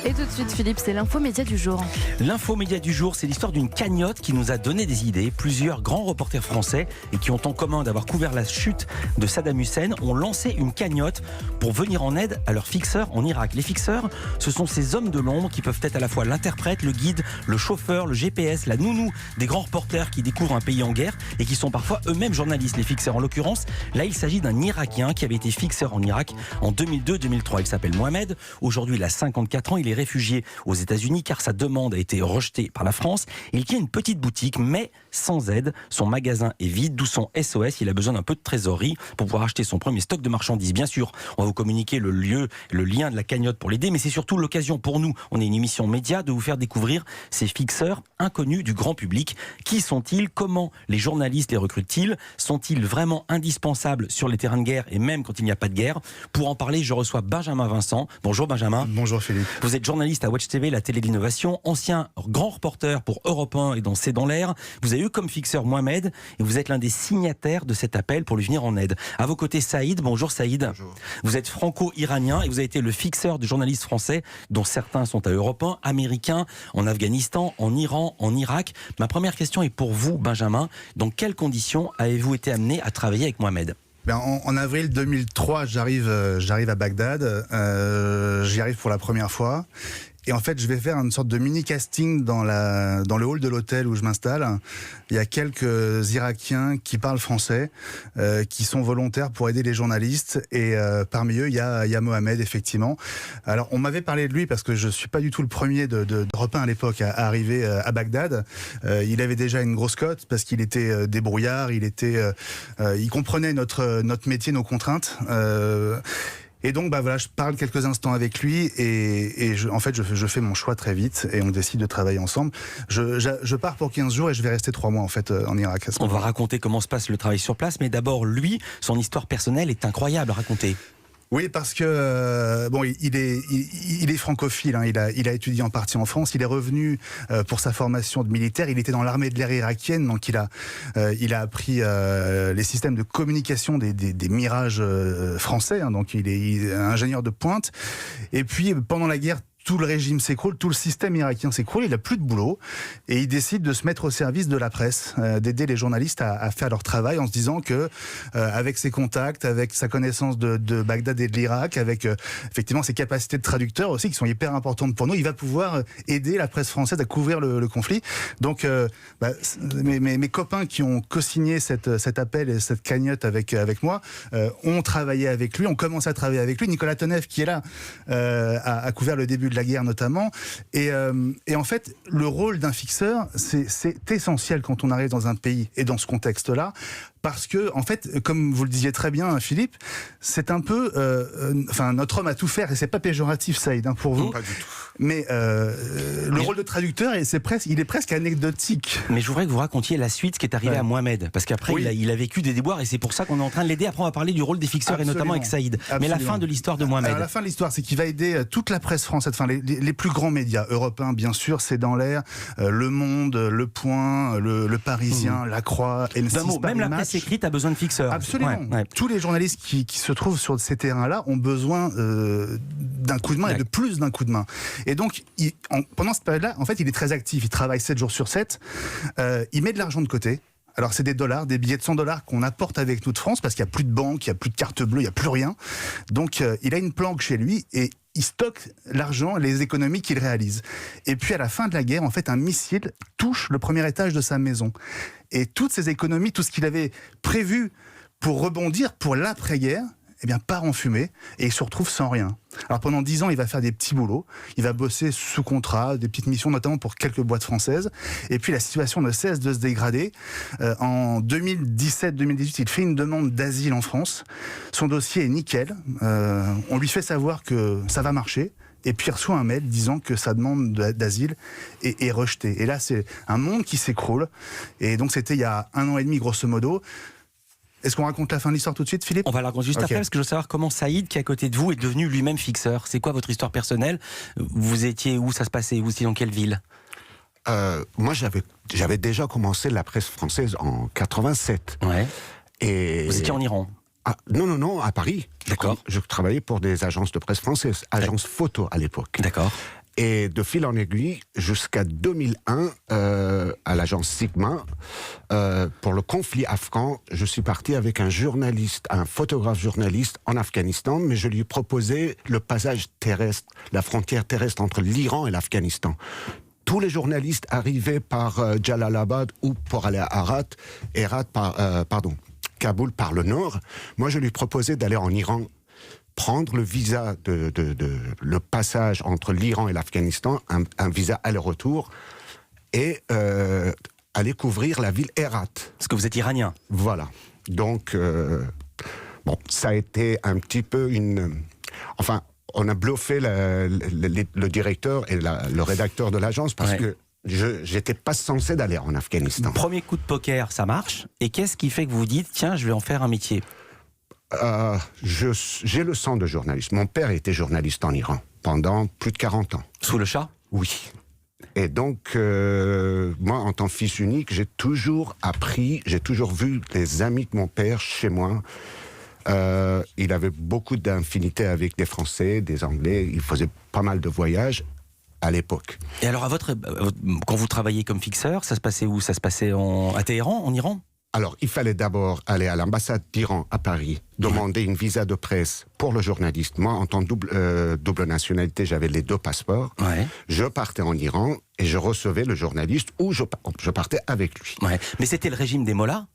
Et tout de suite, Philippe, c'est l'infomédia du jour. L'infomédia du jour, c'est l'histoire d'une cagnotte qui nous a donné des idées. Plusieurs grands reporters français et qui ont en commun d'avoir couvert la chute de Saddam Hussein ont lancé une cagnotte pour venir en aide à leurs fixeurs en Irak. Les fixeurs, ce sont ces hommes de l'ombre qui peuvent être à la fois l'interprète, le guide, le chauffeur, le GPS, la nounou des grands reporters qui découvrent un pays en guerre et qui sont parfois eux-mêmes journalistes. Les fixeurs, en l'occurrence, là il s'agit d'un Irakien qui avait été fixeur en Irak en 2002-2003. Il s'appelle Mohamed. Aujourd'hui, il a 54 ans. Il est réfugié aux États-Unis car sa demande a été rejetée par la France. Il tient une petite boutique, mais sans aide. Son magasin est vide, d'où son SOS. Il a besoin d'un peu de trésorerie pour pouvoir acheter son premier stock de marchandises. Bien sûr, on va vous communiquer le lieu, le lien de la cagnotte pour l'aider, mais c'est surtout l'occasion pour nous, on est une émission média, de vous faire découvrir ces fixeurs inconnus du grand public. Qui sont-ils? Comment les journalistes les recrutent-ils? Sont-ils vraiment indispensables sur les terrains de guerre et même quand il n'y a pas de guerre? Pour en parler, je reçois Benjamin Vincent. Bonjour Benjamin. Bonjour Philippe. Vous êtes journaliste à Watch TV, la télé d'innovation, ancien grand reporter pour Europe 1 et dans C'est dans l'air. Vous avez eu comme fixeur Mohamed et vous êtes l'un des signataires de cet appel pour lui venir en aide. À vos côtés, Saïd. Bonjour Saïd. Bonjour. Vous êtes franco-iranien et vous avez été le fixeur de journalistes français dont certains sont à Europe 1, américains, en Afghanistan, en Iran, en Irak. Ma première question est pour vous, Benjamin. Dans quelles conditions avez-vous été amené à travailler avec Mohamed? En avril 2003, j'arrive à Bagdad. J'y arrive pour la première fois. Et en fait, je vais faire une sorte de mini-casting dans le hall de l'hôtel où je m'installe. Il y a quelques Irakiens qui parlent français, qui sont volontaires pour aider les journalistes. Et parmi eux, il y a Mohamed, effectivement. Alors, on m'avait parlé de lui parce que je suis pas du tout le premier d'Europe 1 à l'époque à arriver à Bagdad. Il avait déjà une grosse cote parce qu'il était débrouillard, il comprenait notre métier, nos contraintes. Et donc, voilà, je parle quelques instants avec lui et je fais mon choix très vite et on décide de travailler ensemble. Je pars pour 15 jours et je vais rester 3 mois en fait en Irak. On va raconter comment se passe le travail sur place, mais d'abord, lui, son histoire personnelle est incroyable à raconter. Oui, parce que il est francophile. Hein, il a étudié en partie en France. Il est revenu pour sa formation de militaire. Il était dans l'armée de l'air irakienne, donc il a appris les systèmes de communication des Mirages français. Hein, donc il est ingénieur de pointe. Et puis pendant la guerre, tout le régime s'écroule, tout le système irakien s'écroule, il n'a plus de boulot et il décide de se mettre au service de la presse, d'aider les journalistes à faire leur travail en se disant que avec ses contacts, avec sa connaissance de Bagdad et de l'Irak, avec effectivement ses capacités de traducteur aussi qui sont hyper importantes pour nous, il va pouvoir aider la presse française à couvrir le conflit. Donc mes copains qui ont co-signé cet appel et cette cagnotte avec moi ont travaillé avec lui, ont commencé à travailler avec lui. Nicolas Tenev qui est là a couvert le début de la guerre notamment, et en fait le rôle d'un fixeur c'est essentiel quand on arrive dans un pays et dans ce contexte-là, parce que en fait, comme vous le disiez très bien Philippe, c'est un peu notre homme à tout faire, et c'est pas péjoratif Saïd pour vous, pas du tout. Mais le rôle de traducteur il est presque anecdotique. Mais je voudrais que vous racontiez la suite qui est arrivée à Mohamed, parce qu'après il a vécu des déboires et c'est pour ça qu'on est en train de l'aider. Après on va parler du rôle des fixeurs. Absolument. Et notamment avec Saïd. Absolument. Mais la fin de l'histoire de Mohamed. Alors, la fin de l'histoire, c'est qu'il va aider toute la presse française, les plus grands médias européens bien sûr, C'est dans l'air, Le Monde, Le Point, Le Parisien, La Croix, M6, même la presse écrite a besoin de fixeurs. Absolument. Ouais. Tous les journalistes qui se trouvent sur ces terrains-là ont besoin d'un coup de main et de plus d'un coup de main. Et donc, pendant cette période-là, en fait, il est très actif. Il travaille 7 jours sur 7. Il met de l'argent de côté. Alors, c'est des dollars, des billets de $100 qu'on apporte avec nous de France parce qu'il n'y a plus de banque, il n'y a plus de carte bleue, il n'y a plus rien. Donc, il a une planque chez lui et il stocke l'argent, les économies qu'il réalise. Et puis, à la fin de la guerre, en fait, un missile touche le premier étage de sa maison. Et toutes ces économies, tout ce qu'il avait prévu pour rebondir pour l'après-guerre, part en fumée et il se retrouve sans rien. Alors pendant 10 ans, il va faire des petits boulots, il va bosser sous contrat, des petites missions notamment pour quelques boîtes françaises. Et puis la situation ne cesse de se dégrader. En 2017-2018, il fait une demande d'asile en France. Son dossier est nickel. On lui fait savoir que ça va marcher. Et puis il reçoit un mail disant que sa demande d'asile est rejetée. Et là, c'est un monde qui s'écroule. Et donc c'était il y a 1 an et demi, grosso modo. Est-ce qu'on raconte la fin de l'histoire tout de suite, Philippe? On va la raconter juste après, parce que je veux savoir comment Saïd, qui est à côté de vous, est devenu lui-même fixeur. C'est quoi votre histoire personnelle? Vous étiez où? Ça se passait? Vous étiez dans quelle ville? Moi, j'avais déjà commencé la presse française en 87. Ouais. Et vous étiez en Iran? Non, à Paris. D'accord. Je travaillais pour des agences de presse françaises, agences photo à l'époque. D'accord. Et de fil en aiguille, jusqu'à 2001, à l'agence Sigma, pour le conflit afghan, je suis parti avec un photographe journaliste en Afghanistan, mais je lui proposais le passage terrestre, la frontière terrestre entre l'Iran et l'Afghanistan. Tous les journalistes arrivaient par Jalalabad ou pour aller à Kaboul par le nord. Moi, je lui proposais d'aller en Iran, prendre le visa le passage entre l'Iran et l'Afghanistan, un visa aller-retour, et aller couvrir la ville Herat. Parce que vous êtes iranien. Voilà. Donc, ça a été un petit peu Enfin, on a bluffé le directeur et le rédacteur de l'agence parce que j'étais pas censé d'aller en Afghanistan. Premier coup de poker, ça marche. Et qu'est-ce qui fait que vous vous dites, tiens, je vais en faire un métier? J'ai le sang de journaliste. Mon père était journaliste en Iran pendant plus de 40 ans. Sous le Shah? Oui. Et donc, moi, en tant que fils unique, j'ai toujours appris, j'ai toujours vu les amis de mon père chez moi. Il avait beaucoup d'infinité avec des Français, des Anglais. Il faisait pas mal de voyages à l'époque. Et alors, quand vous travailliez comme fixeur, ça se passait où? Ça se passait à Téhéran, en Iran? Alors, il fallait d'abord aller à l'ambassade d'Iran à Paris, demander une visa de presse pour le journaliste. Moi, en tant que double nationalité, j'avais les 2 passeports. Ouais. Je partais en Iran et je recevais le journaliste ou je partais avec lui. Ouais. Mais c'était le régime des mollahs?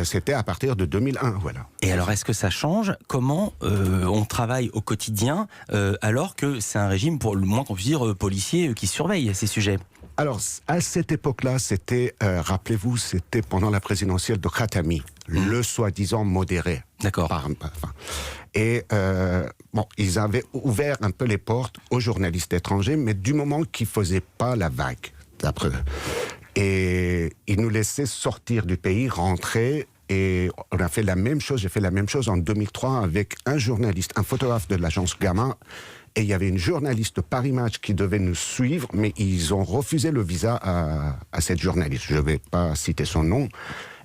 C'était à partir de 2001, voilà. Et alors, est-ce que ça change? Comment on travaille au quotidien alors que c'est un régime, pour le moins qu'on puisse dire, policier qui surveille ces sujets? Alors, à cette époque-là, c'était, rappelez-vous, c'était pendant la présidentielle de Khatami, le soi-disant modéré. D'accord. Et ils avaient ouvert un peu les portes aux journalistes étrangers, mais du moment qu'ils ne faisaient pas la vague, d'après eux. Et ils nous laissaient sortir du pays, rentrer, et on a fait la même chose. J'ai fait la même chose en 2003 avec un journaliste, un photographe de l'agence Gamma. Et il y avait une journaliste de Paris Match qui devait nous suivre, mais ils ont refusé le visa à cette journaliste. Je ne vais pas citer son nom.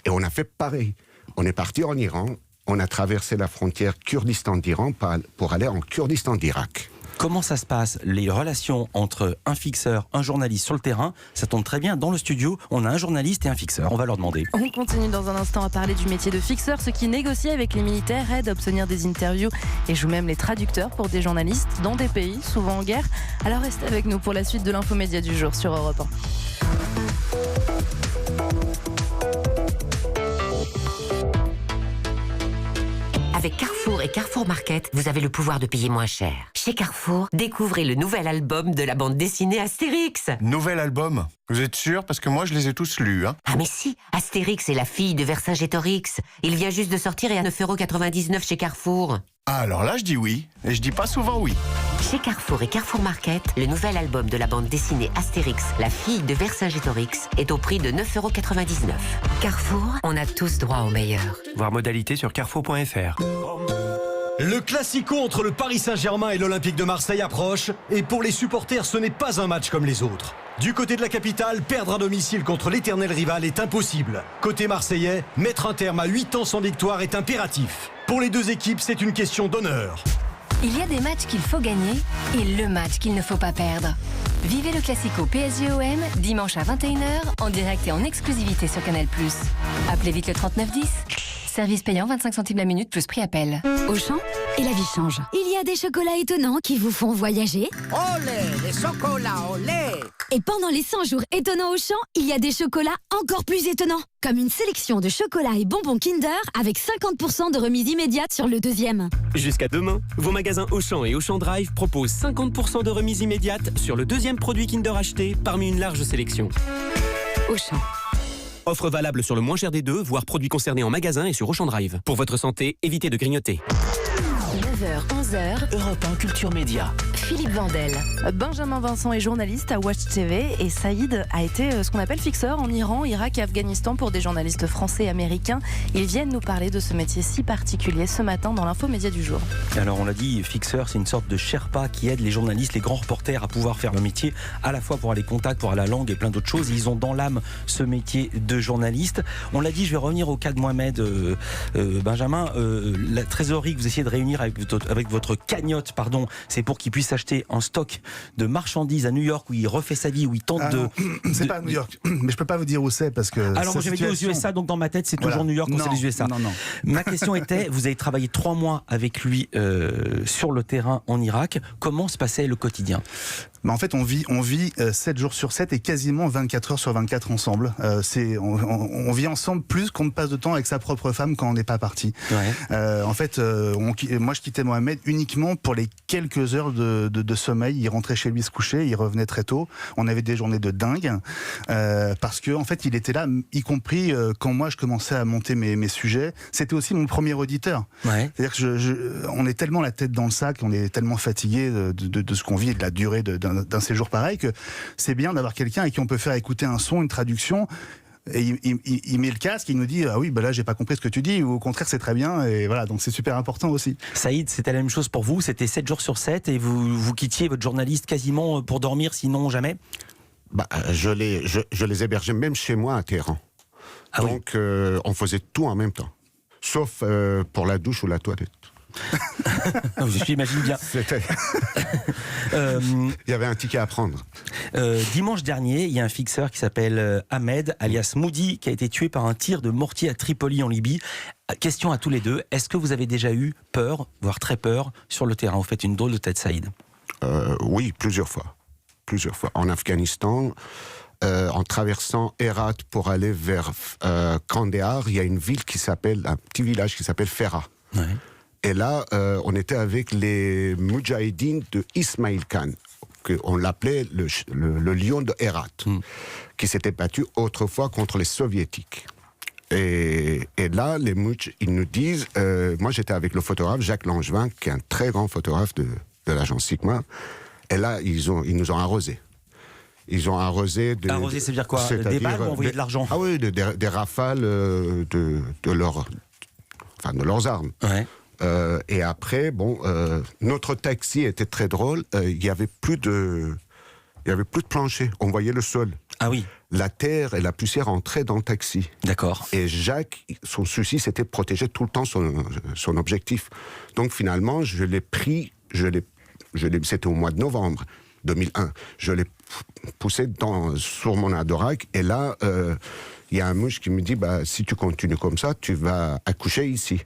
Et on a fait pareil. On est parti en Iran, on a traversé la frontière Kurdistan d'Iran pour aller en Kurdistan d'Irak. Comment ça se passe, les relations entre un fixeur, un journaliste sur le terrain? Ça tombe très bien, dans le studio, on a un journaliste et un fixeur. On va leur demander. On continue dans un instant à parler du métier de fixeur, ceux qui négocient avec les militaires, aident à obtenir des interviews et jouent même les traducteurs pour des journalistes dans des pays souvent en guerre. Alors restez avec nous pour la suite de l'infomédia du jour sur Europe 1. Avec Carrefour et Carrefour Market, vous avez le pouvoir de payer moins cher. Chez Carrefour, découvrez le nouvel album de la bande dessinée Astérix. Nouvel album? Vous êtes sûr? Parce que moi, je les ai tous lus. Hein. Ah mais si, Astérix est la fille de Vercingétorix. Il vient juste de sortir et à 9,99 € chez Carrefour. Ah, alors là, je dis oui. Et je dis pas souvent oui. Chez Carrefour et Carrefour Market, le nouvel album de la bande dessinée Astérix, la fille de Vercingétorix, est au prix de 9,99 €. Carrefour, on a tous droit au meilleur. Voir modalité sur carrefour.fr. Le classico entre le Paris Saint-Germain et l'Olympique de Marseille approche, et pour les supporters, ce n'est pas un match comme les autres. Du côté de la capitale, perdre à domicile contre l'éternel rival est impossible. Côté marseillais, mettre un terme à 8 ans sans victoire est impératif. Pour les 2 équipes, c'est une question d'honneur. Il y a des matchs qu'il faut gagner et le match qu'il ne faut pas perdre. Vivez le Classico PSG-OM dimanche à 21 h en direct et en exclusivité sur Canal+. Appelez vite le 3910. Service payant 25 centimes la minute plus prix appel. Auchan, et la vie change. Il y a des chocolats étonnants qui vous font voyager. Olé, les chocolats, olé! Et pendant les 100 jours étonnants Auchan, il y a des chocolats encore plus étonnants. Comme une sélection de chocolats et bonbons Kinder avec 50% de remise immédiate sur le 2e. Jusqu'à demain, vos magasins Auchan et Auchan Drive proposent 50% de remise immédiate sur le 2e produit Kinder acheté parmi une large sélection. Auchan. Offre valable sur le moins cher des 2, voire produits concernés en magasin et sur Auchan Drive. Pour votre santé, évitez de grignoter. 9h, 11h, Europe 1 Culture Média. Philippe Vandel. Benjamin Vincent est journaliste à Watch TV et Saïd a été ce qu'on appelle fixeur en Iran, Irak et Afghanistan pour des journalistes français et américains. Ils viennent nous parler de ce métier si particulier ce matin dans l'infomédia du jour. Alors on l'a dit, fixeur, c'est une sorte de Sherpa qui aide les journalistes, les grands reporters à pouvoir faire le métier, à la fois pour aller contact, pour la langue et plein d'autres choses. Ils ont dans l'âme ce métier de journaliste. On l'a dit, je vais revenir au cas de Mohamed. Benjamin, la trésorerie que vous essayez de réunir avec votre cagnotte, c'est pour qu'il puisse s'acheter un stock de marchandises à New York où il refait sa vie, où il tente c'est pas à New York, mais je peux pas vous dire où c'est parce que. Alors moi j'avais dit aux USA, donc dans ma tête c'est toujours New York ou c'est les USA. Non. Ma question était, vous avez travaillé 3 mois avec lui sur le terrain en Irak. Comment se passait le quotidien ? En fait, on vit 7 jours sur 7 et quasiment 24 heures sur 24 ensemble. On vit ensemble plus qu'on ne passe de temps avec sa propre femme quand on n'est pas parti. Ouais. En fait, moi je quittais Mohamed uniquement pour les quelques heures de sommeil. Il rentrait chez lui se coucher, il revenait très tôt. On avait des journées de dingue parce que en fait, il était là, y compris quand moi je commençais à monter mes sujets. C'était aussi mon premier auditeur. Ouais. C'est-à-dire que on est tellement la tête dans le sac, on est tellement fatigué de ce qu'on vit et de la durée d'un séjour pareil que c'est bien d'avoir quelqu'un à qui on peut faire écouter un son, une traduction. Et il met le casque, il nous dit ah oui là j'ai pas compris ce que tu dis, ou au contraire c'est très bien, et voilà, donc c'est super important aussi. Saïd, c'était la même chose pour vous, c'était 7 jours sur 7 et vous quittiez votre journaliste quasiment pour dormir, sinon jamais? Je les hébergeais même chez moi à Téhéran. Ah donc oui. On faisait tout en même temps, sauf pour la douche ou la toilette. J'imagine bien. Il y avait un ticket à prendre. Dimanche dernier, il y a un fixeur qui s'appelle Ahmed, alias Moudi, qui a été tué par un tir de mortier à Tripoli en Libye. Question à tous les deux, est-ce que vous avez déjà eu peur, voire très peur, sur le terrain? Vous faites une drôle de tête, Saïd. Oui, plusieurs fois. En Afghanistan, en traversant Herat pour aller vers Kandahar, il y a un petit village qui s'appelle Fera. Ouais. Et là, on était avec les Moudjahidines de Ismail Khan, on l'appelait le lion de Herat, qui s'était battu autrefois contre les soviétiques. Et là, les Moudj, ils nous disent, moi j'étais avec le photographe Jacques Langevin, qui est un très grand photographe de l'agence Sigma, et là, ils nous ont arrosés. Ils ont arrosé... Arrosé, c'est dire quoi? Des balles ou envoyer de l'argent? Ah oui, des rafales de leurs armes. Ouais. Et après, notre taxi était très drôle. Il y avait plus de plancher. On voyait le sol. Ah oui. La terre et la poussière entraient dans le taxi. D'accord. Et Jacques, son souci, c'était de protéger tout le temps son objectif. Donc finalement, je l'ai pris. C'était au mois de novembre 2001. Je l'ai poussé sur mon Adorak. Et là, il y a un mouche qui me dit, si tu continues comme ça, tu vas accoucher ici.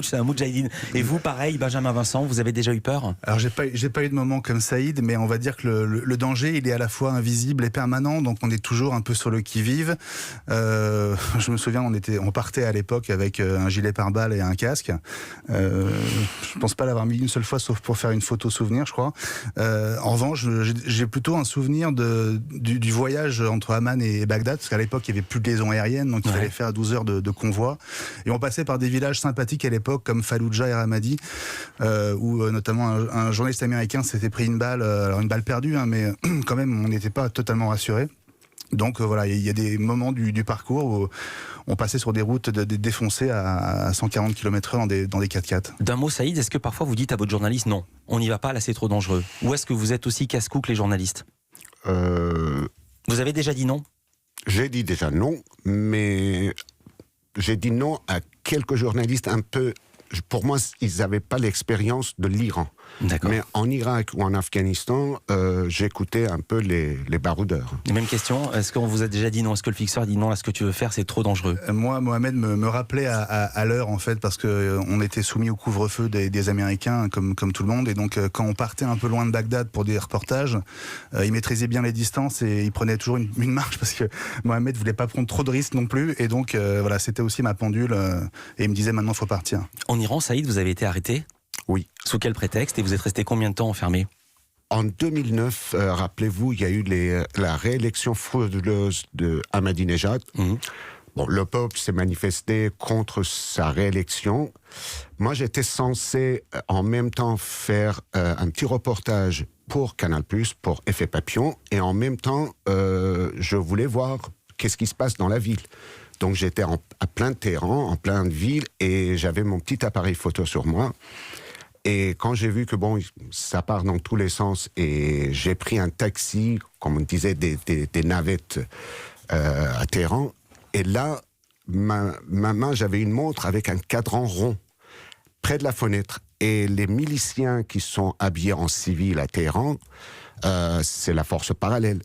C'est un Moudjahidine. Et vous, pareil, Benjamin Vincent, vous avez déjà eu peur? Alors, j'ai pas eu de moment comme Saïd, mais on va dire que le danger, il est à la fois invisible et permanent, donc on est toujours un peu sur le qui-vive. Je me souviens, on partait à l'époque avec un gilet pare-balles et un casque. Je pense pas l'avoir mis une seule fois, sauf pour faire une photo souvenir, je crois. En revanche, j'ai plutôt un souvenir du voyage entre Amman et Bagdad, parce qu'à l'époque, il n'y avait plus de liaison aérienne, donc il fallait faire 12 heures de convoi. Et on passait par des villages sympathiques à l'époque comme Fallujah et Ramadi, où notamment un journaliste américain s'était pris une balle, alors une balle perdue, mais quand même on n'était pas totalement rassurés. Donc voilà, il y a des moments du parcours où on passait sur des routes défoncées à 140 km/h dans des 4x4. D'un mot, Saïd, est-ce que parfois vous dites à votre journaliste non, on n'y va pas, là c'est trop dangereux? Ou est-ce que vous êtes aussi casse-cou que les journalistes? Vous avez déjà dit non? J'ai dit déjà non, mais j'ai dit non à quelques journalistes un peu... Pour moi, ils n'avaient pas l'expérience de l'Iran. D'accord. Mais en Irak ou en Afghanistan, j'écoutais un peu les baroudeurs. Même question, est-ce qu'on vous a déjà dit non? Est-ce que le fixeur dit non, là, ce que tu veux faire, c'est trop dangereux? Moi, Mohamed me rappelait à l'heure, en fait, parce qu'on était soumis au couvre-feu des Américains, comme tout le monde. Et donc, quand on partait un peu loin de Bagdad pour des reportages, il maîtrisait bien les distances et il prenait toujours une marche, parce que Mohamed voulait pas prendre trop de risques non plus. Et donc, voilà, c'était aussi ma pendule. Et il me disait, maintenant, il faut partir. En Iran, Saïd, vous avez été arrêté? Oui. Sous quel prétexte? Et vous êtes resté combien de temps enfermé? En 2009, rappelez-vous, il y a eu la réélection frauduleuse de Ahmadinejad. Bon, le peuple s'est manifesté contre sa réélection. Moi, j'étais censé en même temps faire un petit reportage pour Canal+, pour Effet Papillon, et en même temps, je voulais voir qu'est-ce qui se passe dans la ville. Donc j'étais à plein de Téhéran, en plein de ville, et j'avais mon petit appareil photo sur moi. Et quand j'ai vu que ça part dans tous les sens, et j'ai pris un taxi, comme on disait, des navettes à Téhéran, et là, ma main, j'avais une montre avec un cadran rond, près de la fenêtre. Et les miliciens qui sont habillés en civil à Téhéran, c'est la force parallèle.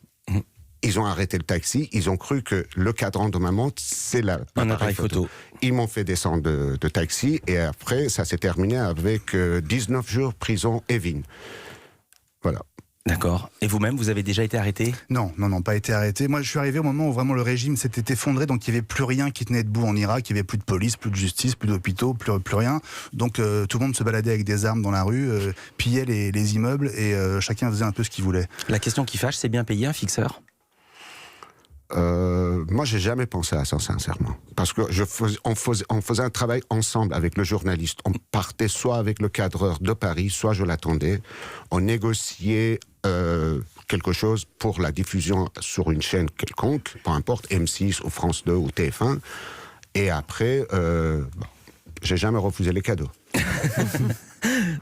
Ils ont arrêté le taxi, ils ont cru que le cadran de ma montre, c'est un appareil photo. Ils m'ont fait descendre de taxi et après, ça s'est terminé avec 19 jours prison et vigne. Voilà. D'accord. Et vous-même, vous avez déjà été arrêté ? Non, pas été arrêté. Moi, je suis arrivé au moment où vraiment le régime s'était effondré, donc il n'y avait plus rien qui tenait debout en Irak, il n'y avait plus de police, plus de justice, plus d'hôpitaux, plus rien. Donc tout le monde se baladait avec des armes dans la rue, pillait les immeubles et chacun faisait un peu ce qu'il voulait. La question qui fâche, c'est bien payer un fixeur ? Moi, j'ai jamais pensé à ça, sincèrement. Parce que on faisait un travail ensemble avec le journaliste. On partait soit avec le cadreur de Paris, soit je l'attendais. On négociait quelque chose pour la diffusion sur une chaîne quelconque, peu importe, M6 ou France 2 ou TF1. Et après, j'ai jamais refusé les cadeaux.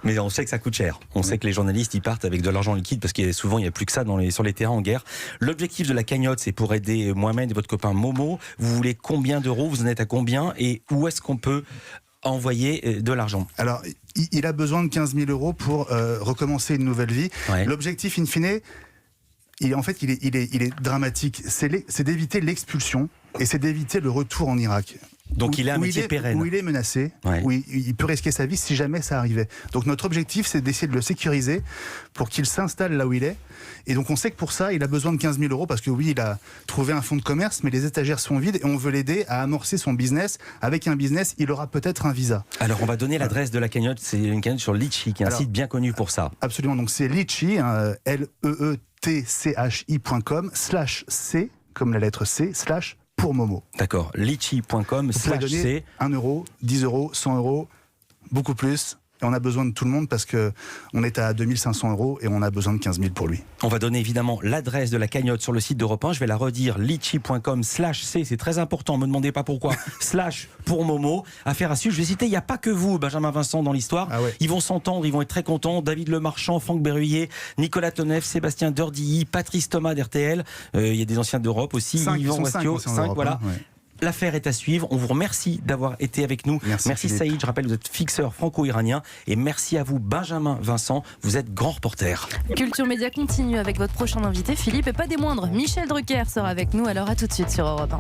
Mais on sait que ça coûte cher. On sait que les journalistes, ils partent avec de l'argent liquide parce qu'il y a souvent, il n'y a plus que ça sur les terrains en guerre. L'objectif de la cagnotte, c'est pour aider Mohamed et votre copain Momo. Vous voulez combien d'euros ? Vous en êtes à combien ? Et où est-ce qu'on peut envoyer de l'argent ? Alors, il a besoin de 15 000 euros pour recommencer une nouvelle vie. Ouais. L'objectif, in fine, il est dramatique. C'est d'éviter l'expulsion et c'est d'éviter le retour en Irak. Donc il a un métier pérenne. Où il est menacé, où il peut risquer sa vie si jamais ça arrivait. Donc notre objectif, c'est d'essayer de le sécuriser pour qu'il s'installe là où il est. Et donc on sait que pour ça, il a besoin de 15 000 euros parce que oui, il a trouvé un fonds de commerce, mais les étagères sont vides et on veut l'aider à amorcer son business. Avec un business, il aura peut-être un visa. Alors on va donner l'adresse de la cagnotte. C'est une cagnotte sur Litchi, qui est un site bien connu pour ça. Absolument, donc c'est Litchi, LEETCHI.com/C, comme la lettre C, / pour Momo. D'accord, litchi.com/C. 1 euro, 10 euros, 100 euros, beaucoup plus. Et on a besoin de tout le monde parce qu'on est à 2500 euros et on a besoin de 15 000 pour lui. On va donner évidemment l'adresse de la cagnotte sur le site d'Europe 1. Je vais la redire, litchi.com/C. C'est très important, ne me demandez pas pourquoi. / pour Momo. Affaire à suivre. Je vais citer, il n'y a pas que vous, Benjamin Vincent, dans l'histoire. Ah ouais. Ils vont s'entendre, ils vont être très contents. David Lemarchand, Franck Berruyer, Nicolas Tonef, Sébastien Dordilly, Patrice Thomas d'RTL. Il y a des anciens d'Europe aussi. 5 voilà. Ouais. L'affaire est à suivre. On vous remercie d'avoir été avec nous. Merci Saïd. Je rappelle, vous êtes fixeur franco-iranien. Et merci à vous, Benjamin Vincent. Vous êtes grand reporter. Culture Média continue avec votre prochain invité, Philippe, et pas des moindres. Michel Drucker sera avec nous. Alors à tout de suite sur Europe 1.